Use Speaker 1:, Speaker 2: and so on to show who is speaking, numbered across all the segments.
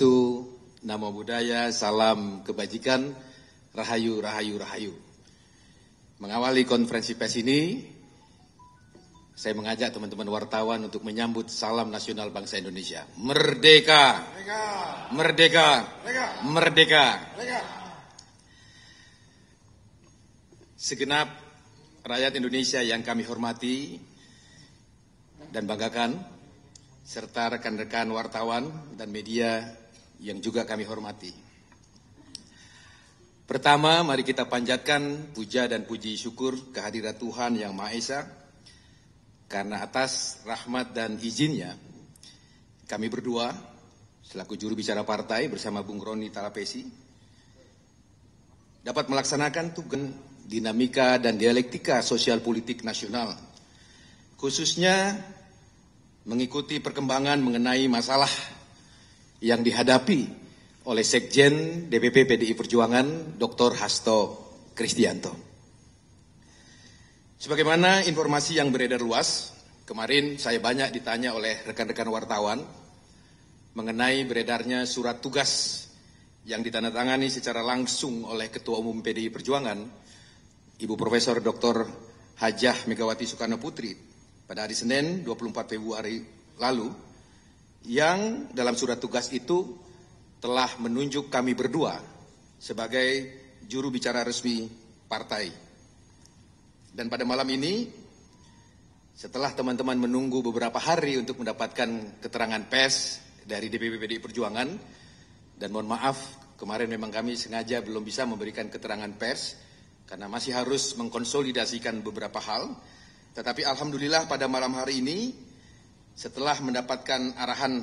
Speaker 1: Swastiastu, Namo Buddhaya, salam kebajikan, rahayu, rahayu, rahayu. Mengawali konferensi pers ini, saya mengajak teman-teman wartawan untuk menyambut salam nasional bangsa Indonesia. Merdeka! Merdeka! Merdeka! Merdeka! Merdeka! Merdeka! Segenap rakyat Indonesia yang kami hormati dan banggakan, serta rekan-rekan wartawan dan media yang juga kami hormati. Pertama, mari kita panjatkan puja dan puji syukur kehadirat Tuhan Yang Maha Esa, karena atas rahmat dan izinnya, kami berdua, selaku juru bicara partai bersama Bung Roni Talapesi, dapat melaksanakan tugas dinamika dan dialektika sosial politik nasional, khususnya mengikuti perkembangan mengenai masalah yang dihadapi oleh Sekjen DPP PDI Perjuangan, Dr. Hasto Kristianto. Sebagaimana informasi yang beredar luas, kemarin saya banyak ditanya oleh rekan-rekan wartawan mengenai beredarnya surat tugas yang ditandatangani secara langsung oleh Ketua Umum PDI Perjuangan, Ibu Profesor Dr. Hajah Megawati Soekarno Putri, pada hari Senin 24 Februari lalu, yang dalam surat tugas itu telah menunjuk kami berdua sebagai juru bicara resmi partai. Dan pada malam ini, setelah teman-teman menunggu beberapa hari untuk mendapatkan keterangan pers dari DPP PDI Perjuangan, dan mohon maaf, kemarin memang kami sengaja belum bisa memberikan keterangan pers, karena masih harus mengkonsolidasikan beberapa hal. Tetapi alhamdulillah pada malam hari ini, setelah mendapatkan arahan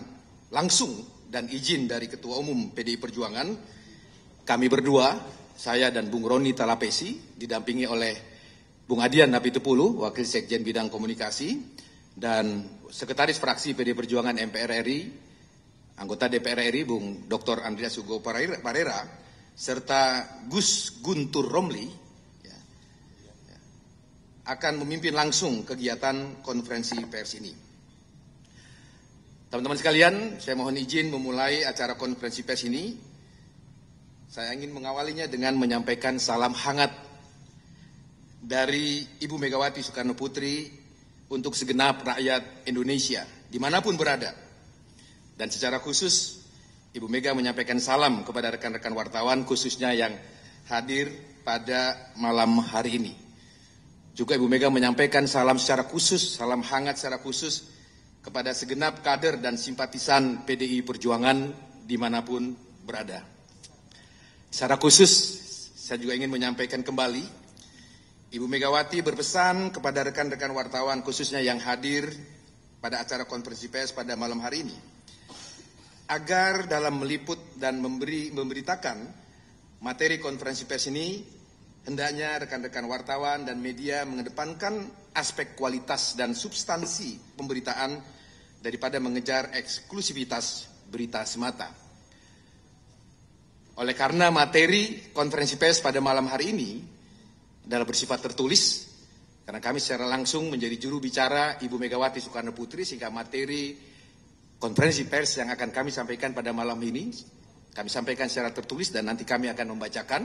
Speaker 1: langsung dan izin dari Ketua Umum PDI Perjuangan, kami berdua, saya dan Bung Roni Talapesi, didampingi oleh Bung Adian Napitupulu, Wakil Sekjen Bidang Komunikasi, dan Sekretaris Fraksi PDI Perjuangan MPR RI, anggota DPR RI, Bung Dr. Andreas Hugo Parera, serta Gus Guntur Romli, akan memimpin langsung kegiatan konferensi pers ini. Teman-teman sekalian, saya mohon izin memulai acara konferensi pers ini. Saya ingin mengawalinya dengan menyampaikan salam hangat dari Ibu Megawati Soekarno Putri untuk segenap rakyat Indonesia, dimanapun berada. Dan secara khusus, Ibu Mega menyampaikan salam kepada rekan-rekan wartawan, khususnya yang hadir pada malam hari ini. Juga Ibu Mega menyampaikan salam secara khusus, salam hangat secara khusus kepada segenap kader dan simpatisan PDI Perjuangan dimanapun berada. Secara khusus, saya juga ingin menyampaikan kembali, Ibu Megawati berpesan kepada rekan-rekan wartawan khususnya yang hadir pada acara konferensi pers pada malam hari ini, agar dalam meliput dan memberitakan materi konferensi pers ini, hendaknya rekan-rekan wartawan dan media mengedepankan aspek kualitas dan substansi pemberitaan daripada mengejar eksklusivitas berita semata. Oleh karena materi konferensi pers pada malam hari ini adalah bersifat tertulis, karena kami secara langsung menjadi juru bicara Ibu Megawati Soekarno Putri, sehingga materi konferensi pers yang akan kami sampaikan pada malam ini, kami sampaikan secara tertulis dan nanti kami akan membacakan.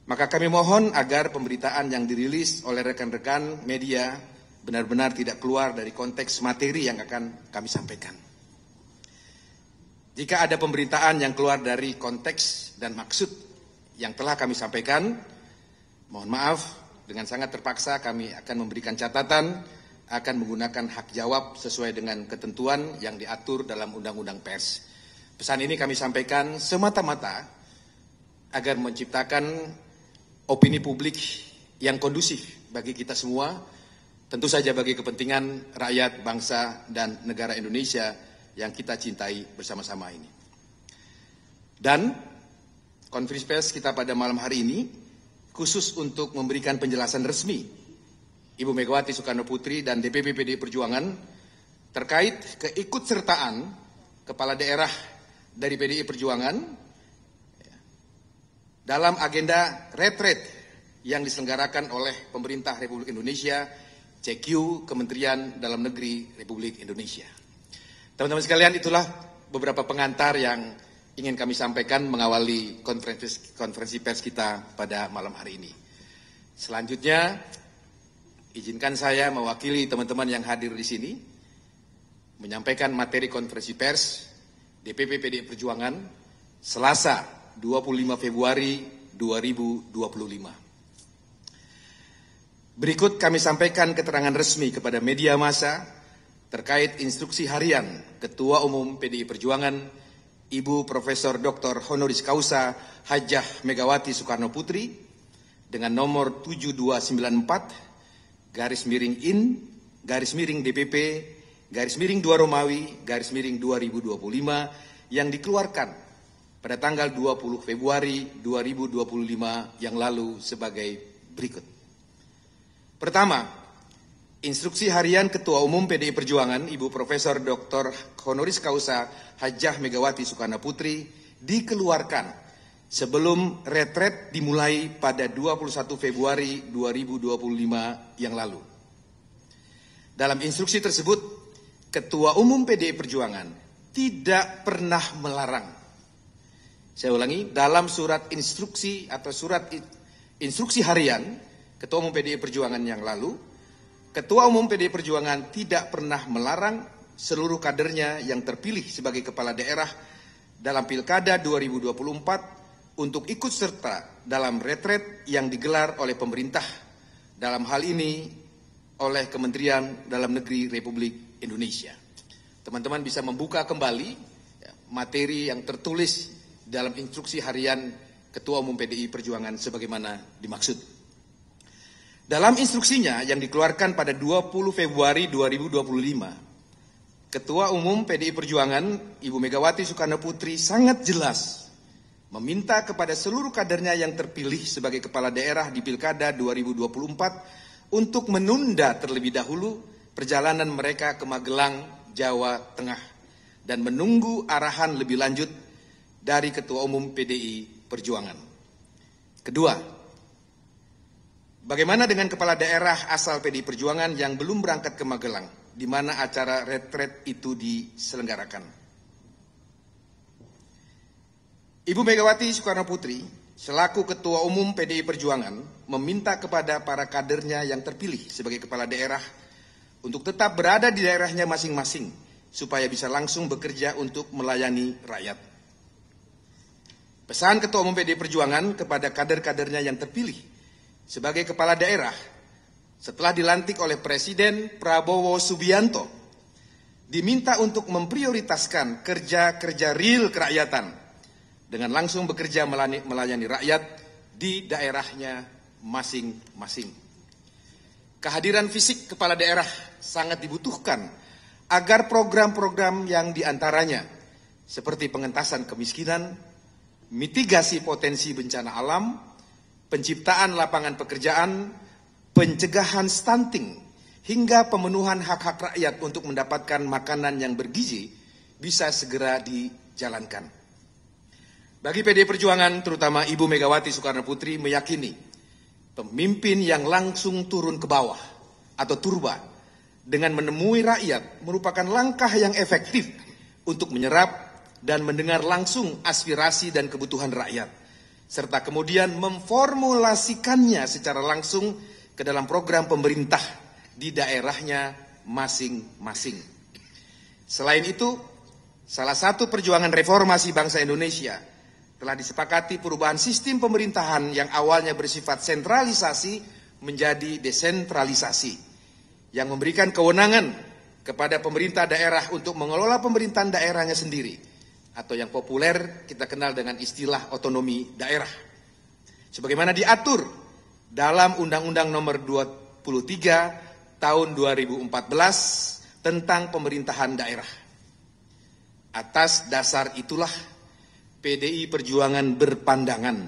Speaker 1: Maka kami mohon agar pemberitaan yang dirilis oleh rekan-rekan media benar-benar tidak keluar dari konteks materi yang akan kami sampaikan. Jika ada pemberitaan yang keluar dari konteks dan maksud yang telah kami sampaikan, mohon maaf, dengan sangat terpaksa kami akan memberikan catatan, akan menggunakan hak jawab sesuai dengan ketentuan yang diatur dalam Undang-Undang Pers. Pesan ini kami sampaikan semata-mata agar menciptakan opini publik yang kondusif bagi kita semua, tentu saja bagi kepentingan rakyat, bangsa, dan negara Indonesia yang kita cintai bersama-sama ini. Dan konferensi pers kita pada malam hari ini khusus untuk memberikan penjelasan resmi Ibu Megawati Soekarno Putri dan DPP PDI Perjuangan terkait keikutsertaan kepala daerah dari PDI Perjuangan dalam agenda retret yang diselenggarakan oleh pemerintah Republik Indonesia, CQ Kementerian Dalam Negeri Republik Indonesia. Teman-teman sekalian, itulah beberapa pengantar yang ingin kami sampaikan mengawali konferensi pers kita pada malam hari ini. Selanjutnya, izinkan saya mewakili teman-teman yang hadir di sini menyampaikan materi konferensi pers DPP PDI Perjuangan Selasa 25 Februari 2025. Berikut kami sampaikan keterangan resmi kepada media massa terkait instruksi harian Ketua Umum PDI Perjuangan Ibu Profesor Dr. Honoris Causa Hajah Megawati Soekarno Putri dengan nomor 7294 DPP 2 Romawi 2025 yang dikeluarkan pada tanggal 20 Februari 2025 yang lalu sebagai berikut. Pertama, instruksi harian Ketua Umum PDI Perjuangan Ibu Profesor Dr. Honoris Causa Hajah Megawati Soekarno Putri dikeluarkan sebelum retret dimulai pada 21 Februari 2025 yang lalu. Dalam instruksi tersebut, Ketua Umum PDI Perjuangan tidak pernah melarang. Saya ulangi, dalam surat instruksi atau surat instruksi harian Ketua Umum PDI Perjuangan yang lalu, Ketua Umum PDI Perjuangan tidak pernah melarang seluruh kadernya yang terpilih sebagai kepala daerah dalam Pilkada 2024 untuk ikut serta dalam retret yang digelar oleh pemerintah, dalam hal ini oleh Kementerian Dalam Negeri Republik Indonesia. Teman-teman bisa membuka kembali materi yang tertulis dalam instruksi harian Ketua Umum PDI Perjuangan sebagaimana dimaksud. Dalam instruksinya yang dikeluarkan pada 20 Februari 2025, Ketua Umum PDI Perjuangan Ibu Megawati Soekarno Putri sangat jelas meminta kepada seluruh kadernya yang terpilih sebagai kepala daerah di Pilkada 2024 untuk menunda terlebih dahulu perjalanan mereka ke Magelang, Jawa Tengah dan menunggu arahan lebih lanjut dari Ketua Umum PDI Perjuangan. Kedua, bagaimana dengan kepala daerah asal PDI Perjuangan yang belum berangkat ke Magelang, di mana acara retret itu diselenggarakan? Ibu Megawati Soekarno Putri, selaku Ketua Umum PDI Perjuangan, meminta kepada para kadernya yang terpilih sebagai kepala daerah untuk tetap berada di daerahnya masing-masing, supaya bisa langsung bekerja untuk melayani rakyat. Pesan Ketua Umum PDI Perjuangan kepada kader-kadernya yang terpilih sebagai kepala daerah setelah dilantik oleh Presiden Prabowo Subianto diminta untuk memprioritaskan kerja-kerja real kerakyatan dengan langsung bekerja melayani rakyat di daerahnya masing-masing. Kehadiran fisik kepala daerah sangat dibutuhkan agar program-program yang diantaranya seperti pengentasan kemiskinan, mitigasi potensi bencana alam, penciptaan lapangan pekerjaan, pencegahan stunting, hingga pemenuhan hak-hak rakyat untuk mendapatkan makanan yang bergizi bisa segera dijalankan. Bagi PDI Perjuangan, terutama Ibu Megawati Soekarno Putri meyakini pemimpin yang langsung turun ke bawah atau turba dengan menemui rakyat merupakan langkah yang efektif untuk menyerap dan mendengar langsung aspirasi dan kebutuhan rakyat, serta kemudian memformulasikannya secara langsung ke dalam program pemerintah di daerahnya masing-masing. Selain itu, salah satu perjuangan reformasi bangsa Indonesia telah disepakati perubahan sistem pemerintahan yang awalnya bersifat sentralisasi menjadi desentralisasi, yang memberikan kewenangan kepada pemerintah daerah untuk mengelola pemerintahan daerahnya sendiri, atau yang populer kita kenal dengan istilah otonomi daerah, sebagaimana diatur dalam Undang-Undang Nomor 23 Tahun 2014 tentang pemerintahan daerah. Atas dasar itulah PDI Perjuangan berpandangan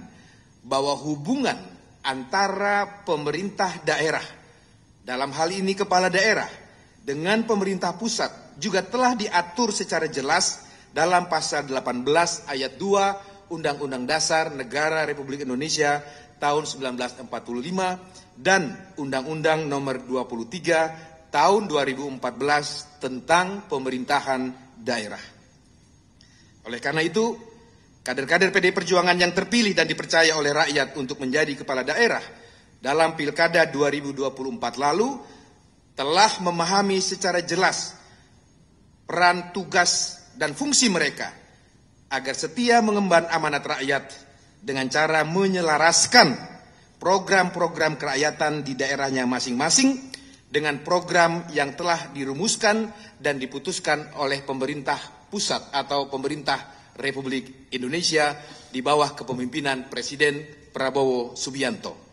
Speaker 1: bahwa hubungan antara pemerintah daerah, dalam hal ini kepala daerah, dengan pemerintah pusat juga telah diatur secara jelas dalam pasal 18 ayat 2 Undang-Undang Dasar Negara Republik Indonesia tahun 1945 dan Undang-Undang Nomor 23 tahun 2014 tentang pemerintahan daerah. Oleh karena itu, kader-kader PDI Perjuangan yang terpilih dan dipercaya oleh rakyat untuk menjadi kepala daerah dalam Pilkada 2024 lalu telah memahami secara jelas peran, tugas, dan fungsi mereka agar setia mengemban amanat rakyat dengan cara menyelaraskan program-program kerakyatan di daerahnya masing-masing dengan program yang telah dirumuskan dan diputuskan oleh pemerintah pusat atau pemerintah Republik Indonesia di bawah kepemimpinan Presiden Prabowo Subianto.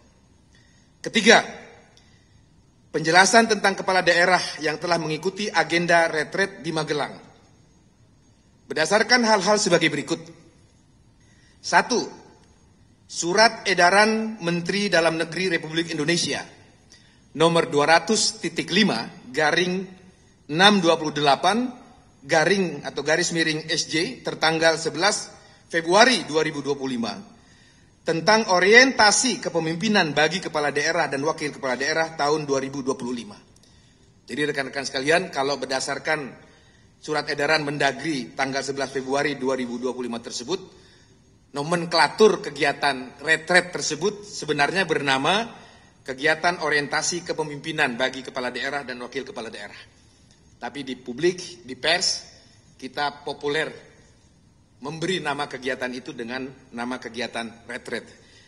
Speaker 1: Ketiga, penjelasan tentang kepala daerah yang telah mengikuti agenda retret di Magelang. Berdasarkan hal-hal sebagai berikut. 1. Surat Edaran Menteri Dalam Negeri Republik Indonesia nomor 200.5/628/SJ tertanggal 11 Februari 2025 tentang orientasi kepemimpinan bagi kepala daerah dan wakil kepala daerah tahun 2025. Jadi rekan-rekan sekalian, kalau berdasarkan surat edaran Mendagri tanggal 11 Februari 2025 tersebut, nomenklatur kegiatan retret tersebut sebenarnya bernama kegiatan orientasi kepemimpinan bagi kepala daerah dan wakil kepala daerah. Tapi di publik, di pers, kita populer memberi nama kegiatan itu dengan nama kegiatan retret.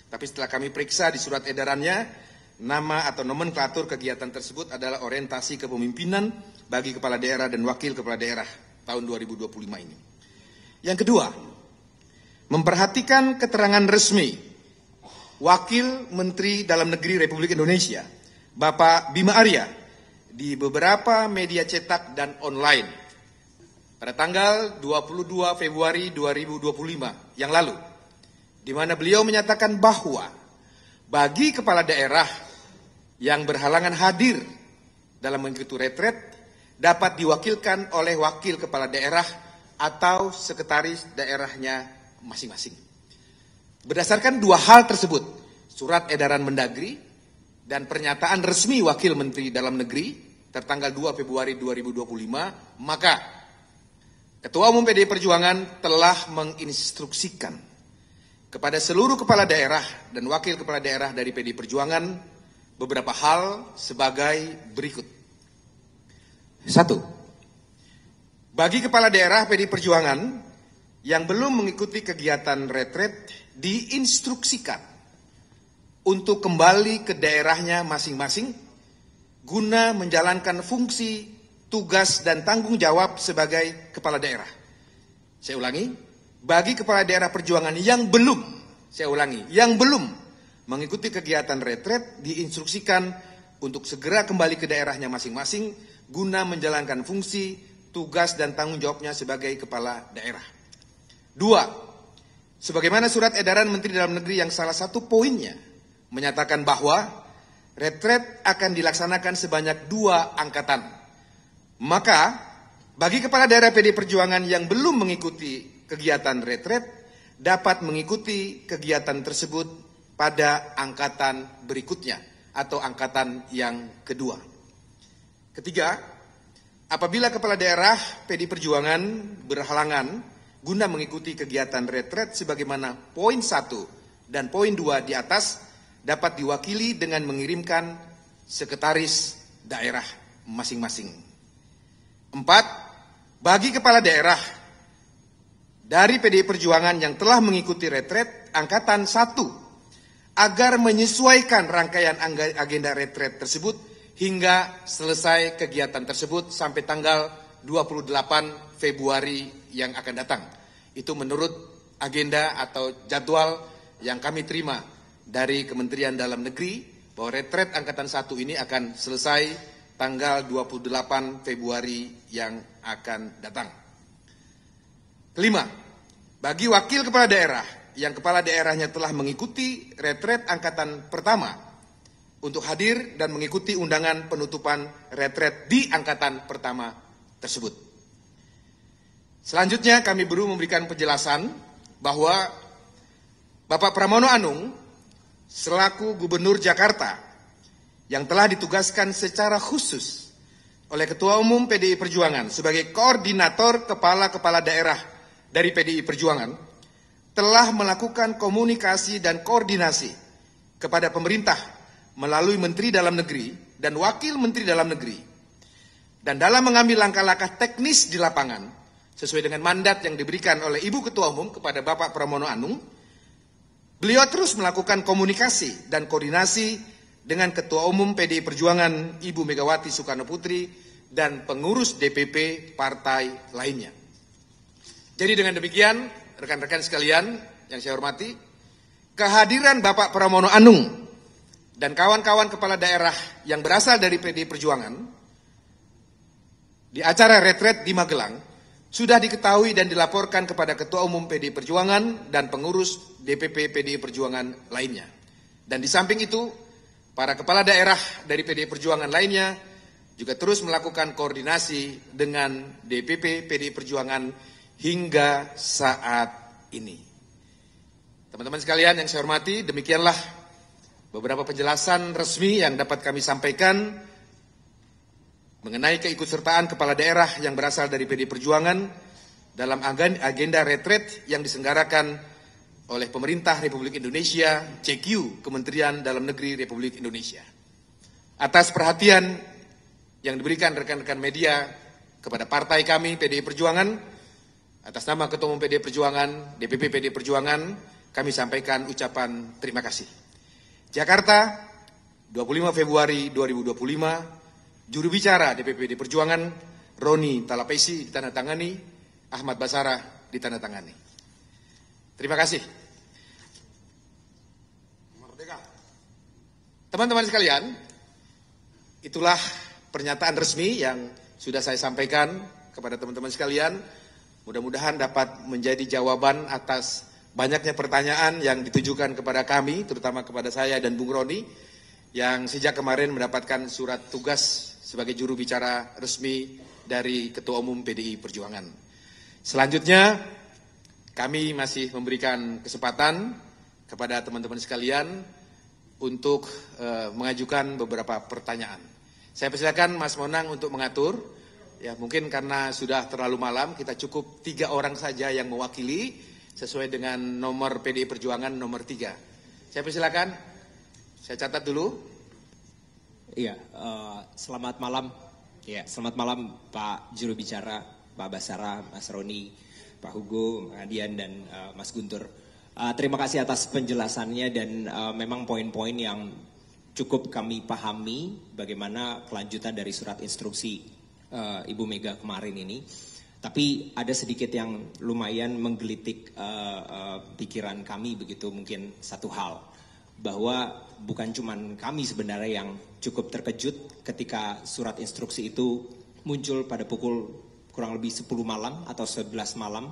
Speaker 1: Tapi setelah kami periksa di surat edarannya, nama atau nomenklatur kegiatan tersebut adalah orientasi kepemimpinan bagi kepala daerah dan wakil kepala daerah tahun 2025 ini. Yang kedua, memperhatikan keterangan resmi Wakil Menteri Dalam Negeri Republik Indonesia, Bapak Bima Arya, di beberapa media cetak dan online pada tanggal 22 Februari 2025 yang lalu, di mana beliau menyatakan bahwa bagi kepala daerah yang berhalangan hadir dalam mengikuti retret dapat diwakilkan oleh wakil kepala daerah atau sekretaris daerahnya masing-masing. Berdasarkan dua hal tersebut, surat edaran Mendagri dan pernyataan resmi Wakil Menteri Dalam Negeri tertanggal 2 Februari 2025, maka Ketua Umum PDI Perjuangan telah menginstruksikan kepada seluruh kepala daerah dan wakil kepala daerah dari PDI Perjuangan beberapa hal sebagai berikut. 1. Bagi kepala daerah PDI Perjuangan yang belum mengikuti kegiatan retret diinstruksikan untuk kembali ke daerahnya masing-masing guna menjalankan fungsi, tugas, dan tanggung jawab sebagai kepala daerah. Saya ulangi, bagi kepala daerah perjuangan yang belum, saya ulangi, yang belum mengikuti kegiatan retret diinstruksikan untuk segera kembali ke daerahnya masing-masing guna menjalankan fungsi, tugas, dan tanggung jawabnya sebagai kepala daerah. 2. Sebagaimana surat edaran Menteri Dalam Negeri yang salah satu poinnya menyatakan bahwa retret akan dilaksanakan sebanyak 2 angkatan. Maka bagi kepala daerah PDI Perjuangan yang belum mengikuti kegiatan retret dapat mengikuti kegiatan tersebut pada angkatan berikutnya atau angkatan yang kedua. Ketiga, apabila kepala daerah PDI Perjuangan berhalangan guna mengikuti kegiatan retret sebagaimana poin 1 dan poin 2 di atas dapat diwakili dengan mengirimkan sekretaris daerah masing-masing. 4. Bagi kepala daerah dari PDI Perjuangan yang telah mengikuti retret angkatan 1 agar menyesuaikan rangkaian agenda retret tersebut hingga selesai kegiatan tersebut sampai tanggal 28 Februari yang akan datang. Itu menurut agenda atau jadwal yang kami terima dari Kementerian Dalam Negeri bahwa retret angkatan 1 ini akan selesai tanggal 28 Februari yang akan datang. Kelima, bagi wakil kepala daerah yang kepala daerahnya telah mengikuti retret angkatan pertama untuk hadir dan mengikuti undangan penutupan retret di angkatan pertama tersebut. Selanjutnya kami baru memberikan penjelasan bahwa Bapak Pramono Anung selaku Gubernur Jakarta yang telah ditugaskan secara khusus oleh Ketua Umum PDI Perjuangan sebagai koordinator kepala-kepala daerah dari PDI Perjuangan telah melakukan komunikasi dan koordinasi kepada pemerintah melalui Menteri Dalam Negeri dan Wakil Menteri Dalam Negeri. Dan dalam mengambil langkah-langkah teknis di lapangan, sesuai dengan mandat yang diberikan oleh Ibu Ketua Umum kepada Bapak Pramono Anung, beliau terus melakukan komunikasi dan koordinasi dengan Ketua Umum PDI Perjuangan Ibu Megawati Soekarno Putri dan pengurus DPP partai lainnya. Jadi dengan demikian, rekan-rekan sekalian yang saya hormati, kehadiran Bapak Pramono Anung dan kawan-kawan kepala daerah yang berasal dari PDI Perjuangan di acara retret di Magelang sudah diketahui dan dilaporkan kepada Ketua Umum PDI Perjuangan dan pengurus DPP PDI Perjuangan lainnya. Dan di samping itu, para kepala daerah dari PDI Perjuangan lainnya juga terus melakukan koordinasi dengan DPP PDI Perjuangan hingga saat ini. Teman-teman sekalian yang saya hormati, demikianlah beberapa penjelasan resmi yang dapat kami sampaikan mengenai keikutsertaan kepala daerah yang berasal dari PDI Perjuangan dalam agenda retret yang diselenggarakan oleh pemerintah Republik Indonesia, CQ, Kementerian Dalam Negeri Republik Indonesia. Atas perhatian yang diberikan rekan-rekan media kepada partai kami, PDI Perjuangan, atas nama Ketua Umum PDI Perjuangan, DPP PDI Perjuangan, kami sampaikan ucapan terima kasih. Jakarta, 25 Februari 2025, juru bicara DPP PDI Perjuangan, Roni Talapesi ditandatangani, Ahmad Basarah ditandatangani. Terima kasih. Teman-teman sekalian, itulah pernyataan resmi yang sudah saya sampaikan kepada teman-teman sekalian. Mudah-mudahan dapat menjadi jawaban atas banyaknya pertanyaan yang ditujukan kepada kami, terutama kepada saya dan Bung Roni, yang sejak kemarin mendapatkan surat tugas sebagai juru bicara resmi dari Ketua Umum PDI Perjuangan. Selanjutnya, kami masih memberikan kesempatan kepada teman-teman sekalian untuk mengajukan beberapa pertanyaan. Saya persilakan Mas Monang untuk mengatur. Ya, mungkin karena sudah terlalu malam, kita cukup 3 orang saja yang mewakili sesuai dengan nomor PDI Perjuangan nomor 3. Saya persilakan, saya catat dulu.
Speaker 2: Iya, selamat malam. Ya, selamat malam Pak Juru Bicara, Pak Basarah, Mas Roni, Pak Hugo, Mas Adian, dan Mas Guntur. Terima kasih atas penjelasannya dan memang poin-poin yang cukup kami pahami bagaimana kelanjutan dari surat instruksi Ibu Mega kemarin ini, tapi ada sedikit yang lumayan menggelitik pikiran kami begitu. Mungkin satu hal, bahwa bukan cuman kami sebenarnya yang cukup terkejut ketika surat instruksi itu muncul pada pukul kurang lebih 10 malam atau 11 malam,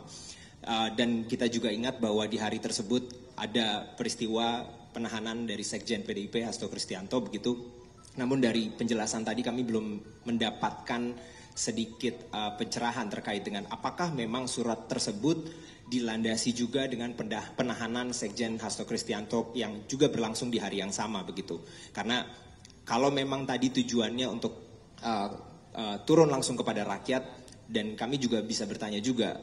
Speaker 2: dan kita juga ingat bahwa di hari tersebut ada peristiwa penahanan dari Sekjen PDIP Hasto Kristianto begitu. Namun dari penjelasan tadi kami belum mendapatkan sedikit pencerahan terkait dengan apakah memang surat tersebut dilandasi juga dengan penahanan Sekjen Hasto Kristianto yang juga berlangsung di hari yang sama begitu. Karena kalau memang tadi tujuannya untuk turun langsung kepada rakyat, dan kami juga bisa bertanya juga,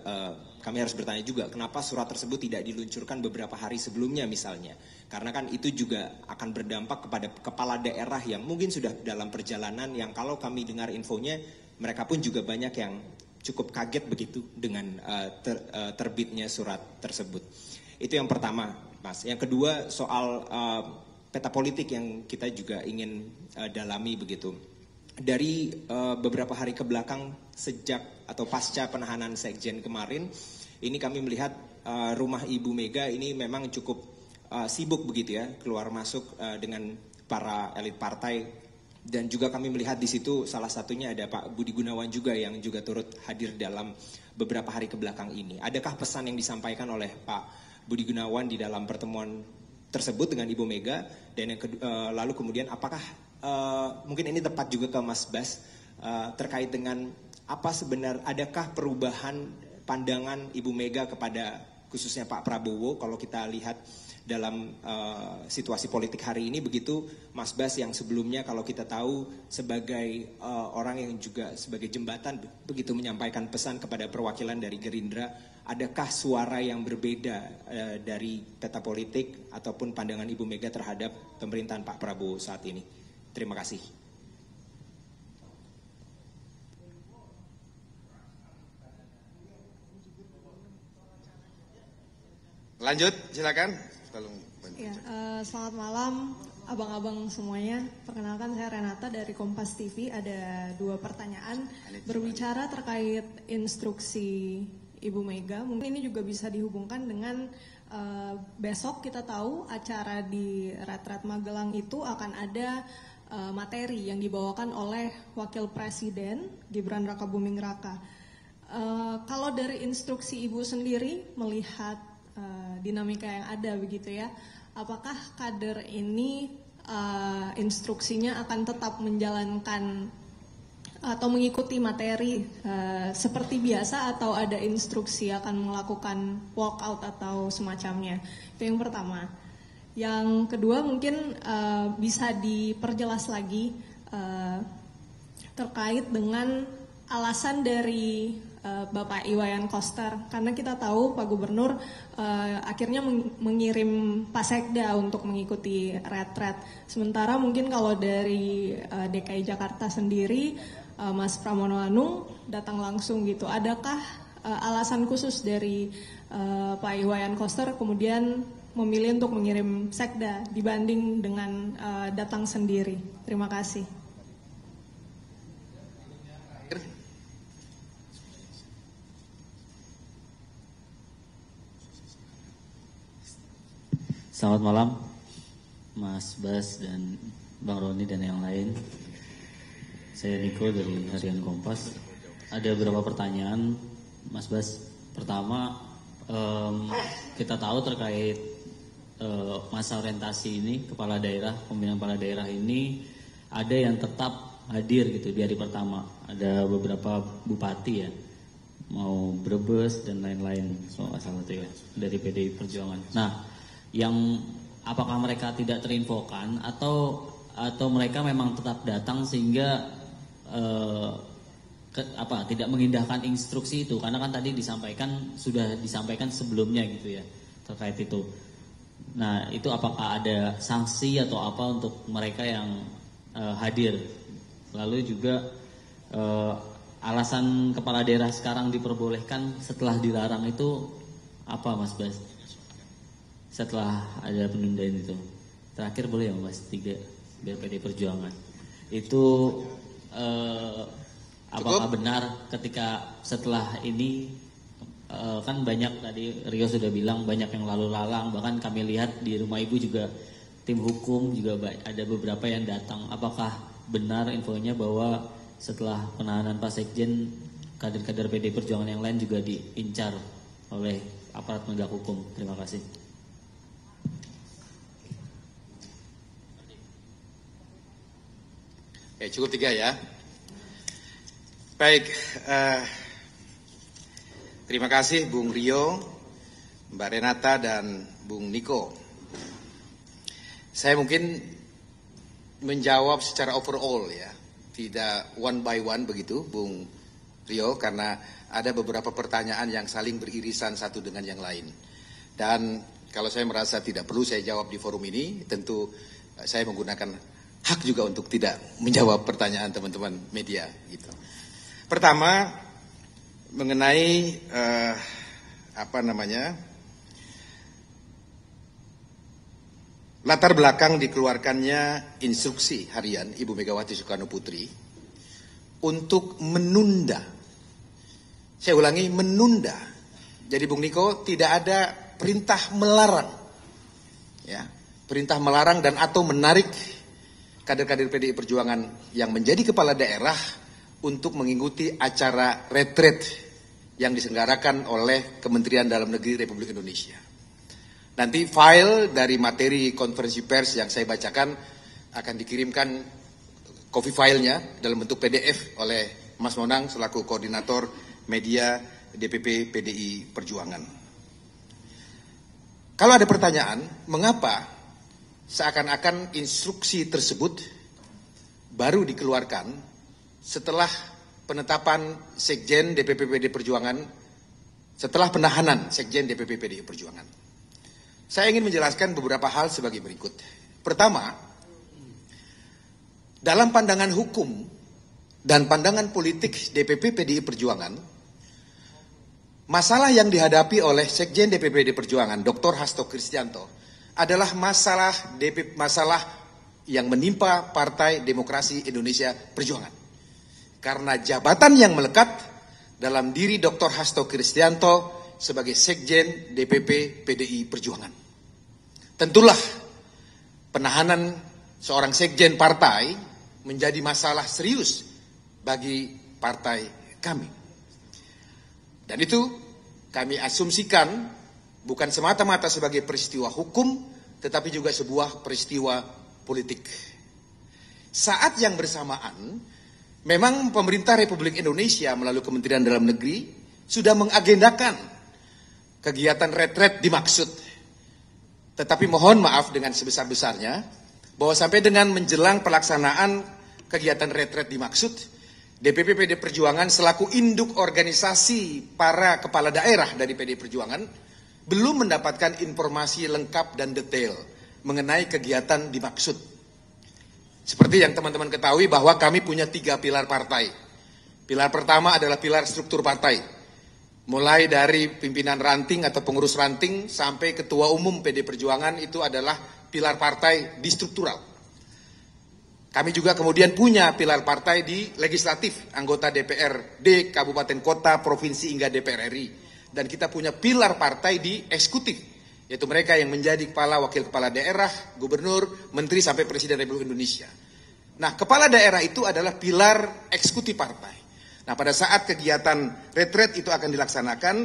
Speaker 2: kami harus bertanya juga kenapa surat tersebut tidak diluncurkan beberapa hari sebelumnya misalnya. Karena kan itu juga akan berdampak kepada kepala daerah yang mungkin sudah dalam perjalanan, yang kalau kami dengar infonya mereka pun juga banyak yang cukup kaget begitu dengan terbitnya surat tersebut. Itu yang pertama, Mas. Yang kedua soal peta politik yang kita juga ingin dalami begitu. Dari beberapa hari ke belakang sejak atau pasca penahanan Sekjen kemarin, ini kami melihat rumah Ibu Mega ini memang cukup sibuk begitu ya, keluar masuk dengan para elit partai, dan juga kami melihat di situ salah satunya ada Pak Budi Gunawan juga yang juga turut hadir dalam beberapa hari ke belakang ini. Adakah pesan yang disampaikan oleh Pak Budi Gunawan di dalam pertemuan tersebut dengan Ibu Mega, dan yang lalu kemudian apakah mungkin ini tepat juga ke Mas Bas terkait dengan apa sebenarnya, adakah perubahan pandangan Ibu Mega kepada khususnya Pak Prabowo kalau kita lihat dalam situasi politik hari ini begitu, Mas Bas yang sebelumnya kalau kita tahu sebagai orang yang juga sebagai jembatan begitu menyampaikan pesan kepada perwakilan dari Gerindra, adakah suara yang berbeda dari peta politik ataupun pandangan Ibu Mega terhadap pemerintahan Pak Prabowo saat ini? Terima kasih.
Speaker 1: Lanjut, silakan.
Speaker 3: Ya, selamat malam abang-abang semuanya. Perkenalkan, saya Renata dari Kompas TV. Ada 2 pertanyaan berbicara terkait instruksi Ibu Mega. Mungkin ini juga bisa dihubungkan dengan besok kita tahu acara di Retret Magelang itu akan ada materi yang dibawakan oleh Wakil Presiden Gibran Rakabuming Raka. Kalau dari instruksi Ibu sendiri melihat dinamika yang ada begitu ya, apakah kader ini instruksinya akan tetap menjalankan atau mengikuti materi seperti biasa, atau ada instruksi akan melakukan walkout atau semacamnya? Itu yang pertama. Yang kedua mungkin bisa diperjelas lagi terkait dengan alasan dari Bapak Iwayan Koster, karena kita tahu Pak Gubernur akhirnya mengirim Pak Sekda untuk mengikuti retret. Sementara mungkin kalau dari DKI Jakarta sendiri Mas Pramono Anung datang langsung gitu. Adakah alasan khusus dari Pak Iwayan Koster kemudian memilih untuk mengirim Sekda dibanding dengan datang sendiri? Terima kasih.
Speaker 4: Selamat malam, Mas Bas dan Bang Roni dan yang lain. Saya Niko dari Harian Kompas. Ada beberapa pertanyaan, Mas Bas. Pertama, kita tahu terkait masa orientasi ini, kepala daerah, pembinaan kepala daerah ini ada yang tetap hadir gitu di hari pertama. Ada beberapa bupati ya, mau Brebes dan lain-lain, soal salah satu ya, dari PDI Perjuangan. Nah, yang apakah mereka tidak terinfokan atau mereka memang tetap datang sehingga tidak mengindahkan instruksi itu, karena kan tadi sudah disampaikan sebelumnya gitu ya terkait itu. Nah, itu apakah ada sanksi atau apa untuk mereka yang hadir? Lalu juga alasan kepala daerah sekarang diperbolehkan setelah dilarang itu apa, Mas Bas? Setelah ada penundaan itu. Terakhir boleh ya Mas, 3 biar PD Perjuangan. Itu apakah benar ketika setelah ini kan banyak tadi Rio sudah bilang banyak yang lalu lalang, bahkan kami lihat di rumah Ibu juga tim hukum juga ada beberapa yang datang. Apakah benar infonya bahwa setelah penahanan Pak Sekjen, kader-kader PD Perjuangan yang lain juga diincar oleh aparat penegak hukum? Terima kasih.
Speaker 1: Ya, cukup 3 ya. Baik, terima kasih Bung Rio, Mbak Renata, dan Bung Niko. Saya mungkin menjawab secara overall ya, tidak one by one begitu Bung Rio, karena ada beberapa pertanyaan yang saling beririsan satu dengan yang lain. Dan kalau saya merasa tidak perlu saya jawab di forum ini, tentu saya menggunakan hak juga untuk tidak menjawab pertanyaan teman-teman media gitu. Pertama, mengenai latar belakang dikeluarkannya instruksi harian Ibu Megawati Soekarno Putri untuk menunda. Saya ulangi, menunda. Jadi Bung Niko, tidak ada perintah melarang. Ya, perintah melarang dan atau menarik kader-kader PDI Perjuangan yang menjadi kepala daerah untuk mengikuti acara retret yang diselenggarakan oleh Kementerian Dalam Negeri Republik Indonesia. Nanti file dari materi konferensi pers yang saya bacakan akan dikirimkan copy filenya dalam bentuk PDF oleh Mas Monang selaku koordinator media DPP PDI Perjuangan. Kalau ada pertanyaan, mengapa seakan-akan instruksi tersebut baru dikeluarkan setelah penetapan Sekjen DPP PD Perjuangan setelah penahanan Sekjen DPP PDI Perjuangan. Saya ingin menjelaskan beberapa hal sebagai berikut. Pertama, dalam pandangan hukum dan pandangan politik DPP PDI Perjuangan, masalah yang dihadapi oleh Sekjen DPP PDI Perjuangan, Dr. Hasto Kristianto, adalah masalah yang menimpa Partai Demokrasi Indonesia Perjuangan. Karena jabatan yang melekat dalam diri Dr. Hasto Kristianto sebagai Sekjen DPP PDI Perjuangan. Tentulah penahanan seorang sekjen partai menjadi masalah serius bagi partai kami. Dan itu kami asumsikan bukan semata-mata sebagai peristiwa hukum, tetapi juga sebuah peristiwa politik. Saat yang bersamaan, memang pemerintah Republik Indonesia melalui Kementerian Dalam Negeri sudah mengagendakan kegiatan retret dimaksud. Tetapi mohon maaf dengan sebesar-besarnya bahwa sampai dengan menjelang pelaksanaan kegiatan retret dimaksud, DPP PDI Perjuangan selaku induk organisasi para kepala daerah dari PDI Perjuangan belum mendapatkan informasi lengkap dan detail mengenai kegiatan dimaksud. Seperti yang teman-teman ketahui bahwa kami punya 3 pilar partai. Pilar pertama adalah pilar struktur partai. Mulai dari pimpinan ranting atau pengurus ranting sampai ketua umum PDI Perjuangan itu adalah pilar partai di struktural. Kami juga kemudian punya pilar partai di legislatif, anggota DPRD, kabupaten kota, provinsi hingga DPR RI. Dan kita punya pilar partai di eksekutif, yaitu mereka yang menjadi kepala, wakil kepala daerah, gubernur, menteri sampai presiden Republik Indonesia. Nah, kepala daerah itu adalah pilar eksekutif partai. Nah, pada saat kegiatan retret itu akan dilaksanakan,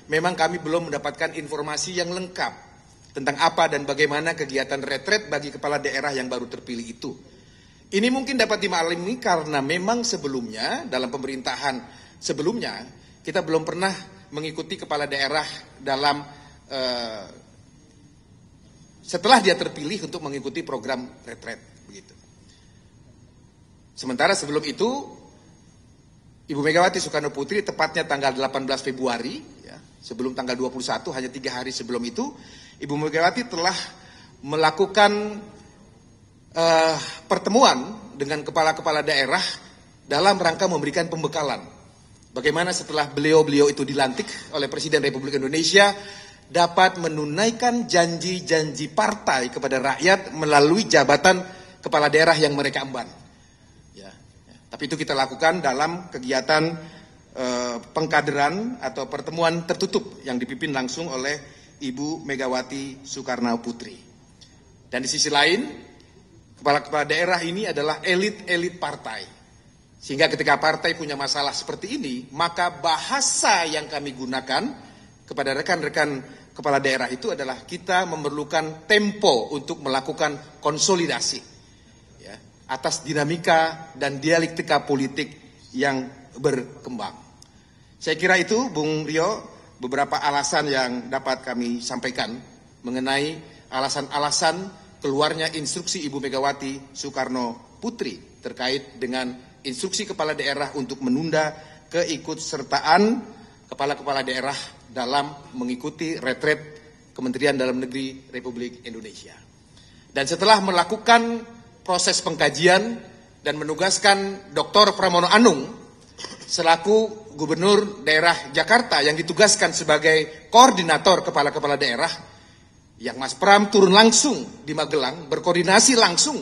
Speaker 1: memang kami belum mendapatkan informasi yang lengkap tentang apa dan bagaimana kegiatan retret bagi kepala daerah yang baru terpilih itu. Ini mungkin dapat dimaklumi karena memang sebelumnya, dalam pemerintahan sebelumnya, kita belum pernah mengikuti kepala daerah dalam setelah dia terpilih untuk mengikuti program retret. Begitu. Sementara sebelum itu, Ibu Megawati Soekarno Putri tepatnya tanggal 18 Februari, ya, sebelum tanggal 21, hanya 3 hari sebelum itu, Ibu Megawati telah melakukan pertemuan dengan kepala-kepala daerah dalam rangka memberikan pembekalan. Bagaimana setelah beliau itu dilantik oleh Presiden Republik Indonesia, dapat menunaikan janji-janji partai kepada rakyat melalui jabatan kepala daerah yang mereka emban. Tapi itu kita lakukan dalam kegiatan pengkaderan atau pertemuan tertutup yang dipimpin langsung oleh Ibu Megawati Soekarno Putri. Dan di sisi lain, kepala-kepala daerah ini adalah elit-elit partai. Sehingga ketika partai punya masalah seperti ini, maka bahasa yang kami gunakan kepada rekan-rekan kepala daerah itu adalah kita memerlukan tempo untuk melakukan konsolidasi atas dinamika dan dialektika politik yang berkembang. Saya kira itu, Bung Rio, beberapa alasan yang dapat kami sampaikan mengenai alasan-alasan keluarnya instruksi Ibu Megawati Soekarno Putri terkait dengan instruksi kepala daerah untuk menunda keikutsertaan kepala-kepala daerah dalam mengikuti retret Kementerian Dalam Negeri Republik Indonesia. Dan setelah melakukan proses pengkajian dan menugaskan Dr. Pramono Anung selaku Gubernur Daerah Jakarta yang ditugaskan sebagai koordinator kepala-kepala daerah, yang Mas Pram turun langsung di Magelang berkoordinasi langsung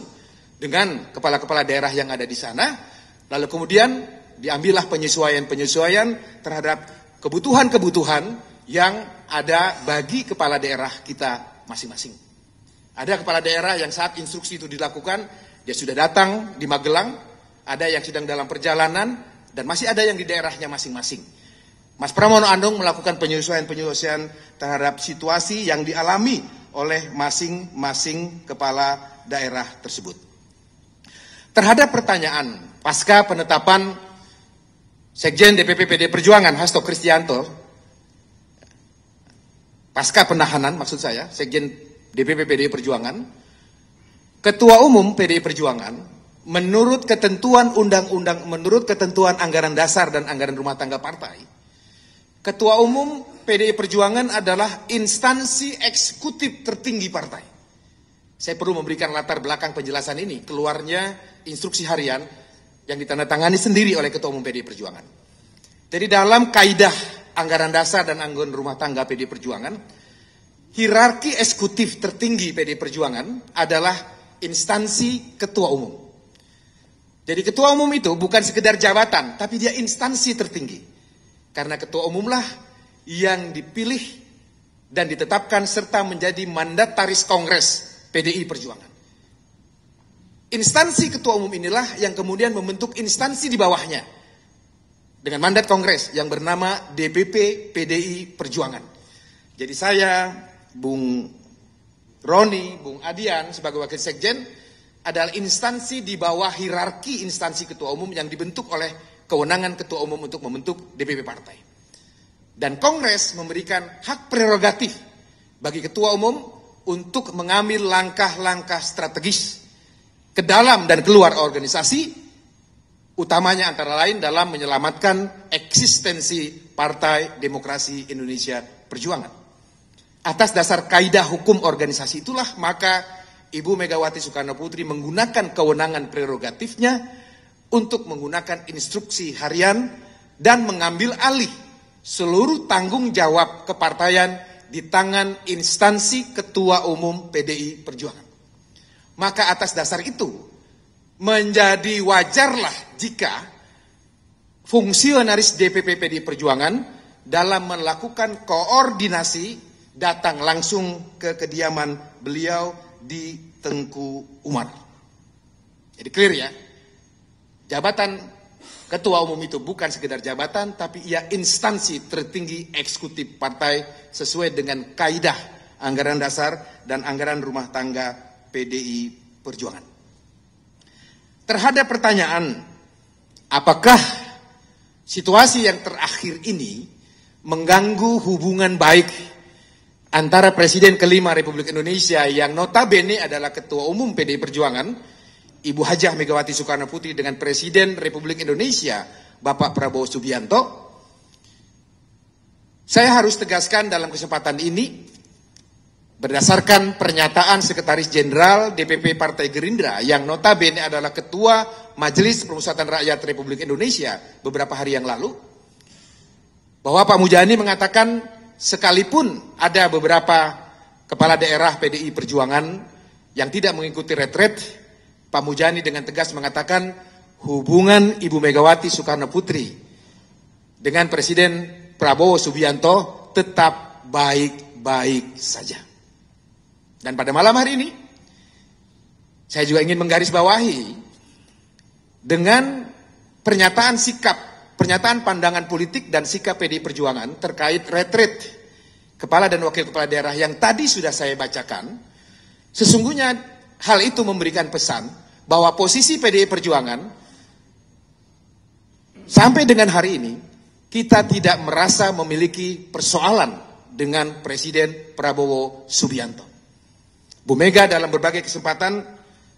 Speaker 1: dengan kepala-kepala daerah yang ada di sana, lalu kemudian diambillah penyesuaian-penyesuaian terhadap kebutuhan-kebutuhan yang ada bagi kepala daerah kita masing-masing. Ada kepala daerah yang saat instruksi itu dilakukan, dia sudah datang di Magelang, ada yang sedang dalam perjalanan, dan masih ada yang di daerahnya masing-masing. Mas Pramono Anung melakukan penyesuaian-penyesuaian terhadap situasi yang dialami oleh masing-masing kepala daerah tersebut. Terhadap pertanyaan pasca penetapan Sekjen DPP PDI Perjuangan Hasto Kristianto, pasca penahanan maksud saya, Sekjen DPP PDI Perjuangan, Ketua Umum PDI Perjuangan, menurut ketentuan undang-undang, menurut ketentuan anggaran dasar dan anggaran rumah tangga partai, Ketua Umum PDI Perjuangan adalah instansi eksekutif tertinggi partai. Saya perlu memberikan latar belakang penjelasan ini, keluarnya instruksi harian yang ditandatangani sendiri oleh Ketua Umum PDI Perjuangan. Jadi dalam kaidah anggaran dasar dan anggaran rumah tangga PDI Perjuangan, hierarki eksekutif tertinggi PDI Perjuangan adalah instansi Ketua Umum. Jadi Ketua Umum itu bukan sekedar jabatan, tapi dia instansi tertinggi. Karena Ketua Umumlah yang dipilih dan ditetapkan serta menjadi mandataris Kongres PDI Perjuangan. Instansi Ketua Umum inilah yang kemudian membentuk instansi di bawahnya dengan mandat Kongres yang bernama DPP PDI Perjuangan. Jadi saya, Bung Roni, Bung Adian sebagai Wakil Sekjen adalah instansi di bawah hierarki instansi Ketua Umum yang dibentuk oleh kewenangan Ketua Umum untuk membentuk DPP partai. Dan Kongres memberikan hak prerogatif bagi Ketua Umum untuk mengambil langkah-langkah strategis ke dalam dan keluar organisasi, utamanya antara lain dalam menyelamatkan eksistensi Partai Demokrasi Indonesia Perjuangan. Atas dasar kaidah hukum organisasi itulah maka Ibu Megawati Soekarno Putri menggunakan kewenangan prerogatifnya untuk menggunakan instruksi harian dan mengambil alih seluruh tanggung jawab kepartaian di tangan instansi Ketua Umum PDI Perjuangan. Maka atas dasar itu menjadi wajarlah jika fungsionaris DPP PDI Perjuangan dalam melakukan koordinasi datang langsung ke kediaman beliau di Tengku Umar. Jadi clear ya. Jabatan Ketua Umum itu bukan sekedar jabatan, tapi ia instansi tertinggi eksekutif partai sesuai dengan kaidah anggaran dasar dan anggaran rumah tangga PDI Perjuangan. Terhadap pertanyaan, apakah situasi yang terakhir ini mengganggu hubungan baik antara Presiden kelima Republik Indonesia yang notabene adalah Ketua Umum PDI Perjuangan, Ibu Hajah Megawati Soekarno Putri dengan Presiden Republik Indonesia, Bapak Prabowo Subianto, saya harus tegaskan dalam kesempatan ini, berdasarkan pernyataan Sekretaris Jenderal DPP Partai Gerindra yang notabene adalah Ketua Majelis Permusyawaratan Rakyat Republik Indonesia beberapa hari yang lalu, bahwa Pak Mujani mengatakan sekalipun ada beberapa kepala daerah PDI Perjuangan yang tidak mengikuti retret, Pak Mujani dengan tegas mengatakan hubungan Ibu Megawati Soekarno Putri dengan Presiden Prabowo Subianto tetap baik-baik saja. Dan pada malam hari ini, saya juga ingin menggarisbawahi dengan pernyataan sikap, pernyataan pandangan politik dan sikap PDI Perjuangan terkait retret kepala dan wakil kepala daerah yang tadi sudah saya bacakan. Sesungguhnya hal itu memberikan pesan bahwa posisi PDI Perjuangan sampai dengan hari ini kita tidak merasa memiliki persoalan dengan Presiden Prabowo Subianto. Bu Mega dalam berbagai kesempatan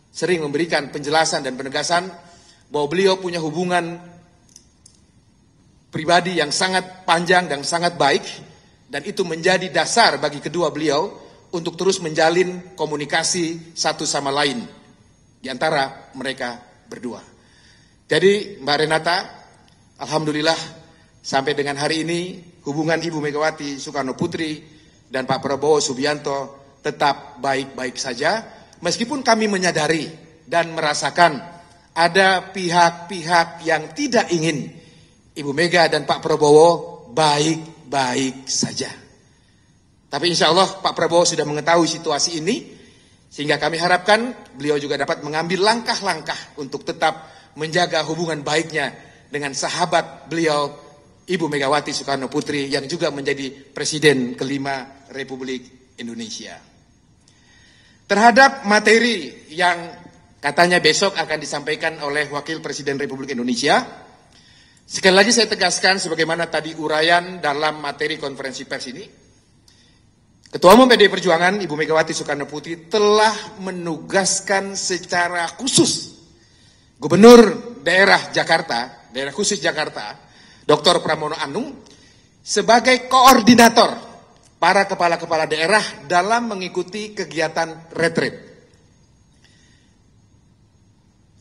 Speaker 1: sering memberikan penjelasan dan penegasan bahwa beliau punya hubungan pribadi yang sangat panjang dan sangat baik, dan itu menjadi dasar bagi kedua beliau untuk terus menjalin komunikasi satu sama lain di antara mereka berdua. Jadi Mbak Renata, alhamdulillah sampai dengan hari ini hubungan Ibu Megawati Soekarno Putri dan Pak Prabowo Subianto tetap baik-baik saja, meskipun kami menyadari dan merasakan ada pihak-pihak yang tidak ingin Ibu Mega dan Pak Prabowo baik-baik saja. Tapi insya Allah Pak Prabowo sudah mengetahui situasi ini, sehingga kami harapkan beliau juga dapat mengambil langkah-langkah untuk tetap menjaga hubungan baiknya dengan sahabat beliau, Ibu Megawati Soekarno Putri, yang juga menjadi Presiden kelima Republik Indonesia. Terhadap materi yang katanya besok akan disampaikan oleh Wakil Presiden Republik Indonesia, sekali lagi saya tegaskan sebagaimana tadi uraian dalam materi konferensi pers ini, Ketua Umum PDI Perjuangan Ibu Megawati Soekarno Putri telah menugaskan secara khusus Gubernur daerah Jakarta, daerah khusus Jakarta, Dr. Pramono Anung, sebagai koordinator para kepala-kepala daerah dalam mengikuti kegiatan retreat.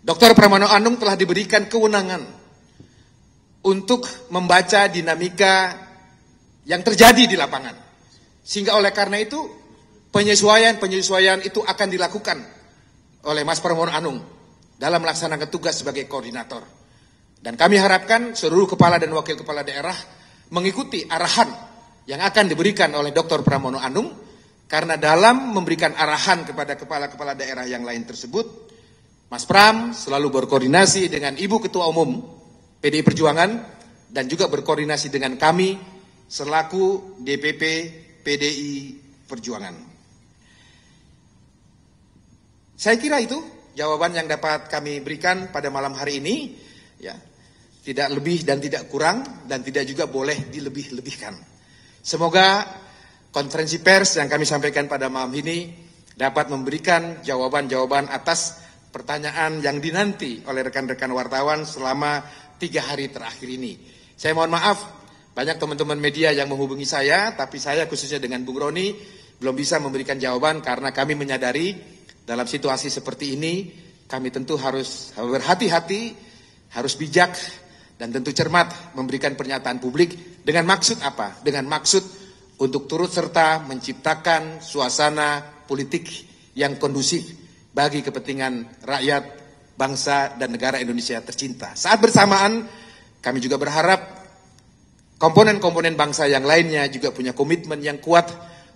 Speaker 1: Dr. Pramono Anung telah diberikan kewenangan untuk membaca dinamika yang terjadi di lapangan. Sehingga oleh karena itu, penyesuaian itu akan dilakukan oleh Mas Pramono Anung dalam melaksanakan tugas sebagai koordinator. Dan kami harapkan seluruh kepala dan wakil kepala daerah mengikuti arahan yang akan diberikan oleh Dr. Pramono Anung, karena dalam memberikan arahan kepada kepala-kepala daerah yang lain tersebut, Mas Pram selalu berkoordinasi dengan Ibu Ketua Umum PDI Perjuangan dan juga berkoordinasi dengan kami selaku DPP PDI Perjuangan. Saya kira itu jawaban yang dapat kami berikan pada malam hari ini, ya. Tidak lebih dan tidak kurang, dan tidak juga boleh dilebih-lebihkan. Semoga konferensi pers yang kami sampaikan pada malam ini dapat memberikan jawaban-jawaban atas pertanyaan yang dinanti oleh rekan-rekan wartawan selama 3 hari terakhir ini. Saya mohon maaf, banyak teman-teman media yang menghubungi saya, tapi saya khususnya dengan Bung Roni belum bisa memberikan jawaban karena kami menyadari dalam situasi seperti ini kami tentu harus berhati-hati, harus bijak, dan tentu cermat memberikan pernyataan publik dengan maksud apa? Dengan maksud untuk turut serta menciptakan suasana politik yang kondusif bagi kepentingan rakyat, bangsa, dan negara Indonesia tercinta. Saat bersamaan, kami juga berharap komponen-komponen bangsa yang lainnya juga punya komitmen yang kuat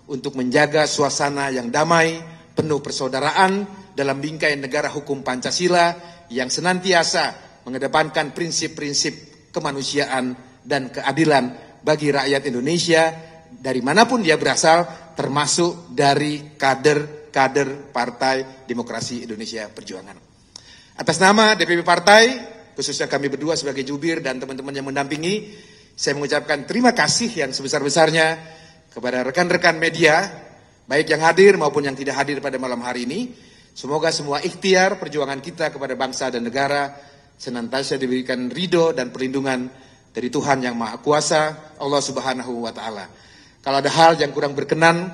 Speaker 1: untuk menjaga suasana yang damai, penuh persaudaraan dalam bingkai negara hukum Pancasila yang senantiasa mengedepankan prinsip-prinsip kemanusiaan dan keadilan bagi rakyat Indonesia dari manapun dia berasal, termasuk dari kader Partai Demokrasi Indonesia Perjuangan. Atas nama DPP Partai, khususnya kami berdua sebagai jubir dan teman-teman yang mendampingi, saya mengucapkan terima kasih yang sebesar-besarnya kepada rekan-rekan media, baik yang hadir maupun yang tidak hadir pada malam hari ini. Semoga semua ikhtiar perjuangan kita kepada bangsa dan negara senantiasa diberikan ridho dan perlindungan dari Tuhan Yang Maha Kuasa, Allah Subhanahu wa Ta'ala. Kalau ada hal yang kurang berkenan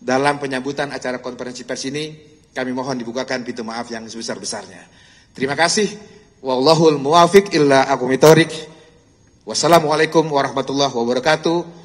Speaker 1: dalam penyambutan acara konferensi pers ini, kami mohon dibukakan pintu maaf yang sebesar-besarnya. Terima kasih. Wallahul muwafiq illa aqwamit thoriq. Wassalamualaikum warahmatullahi wabarakatuh.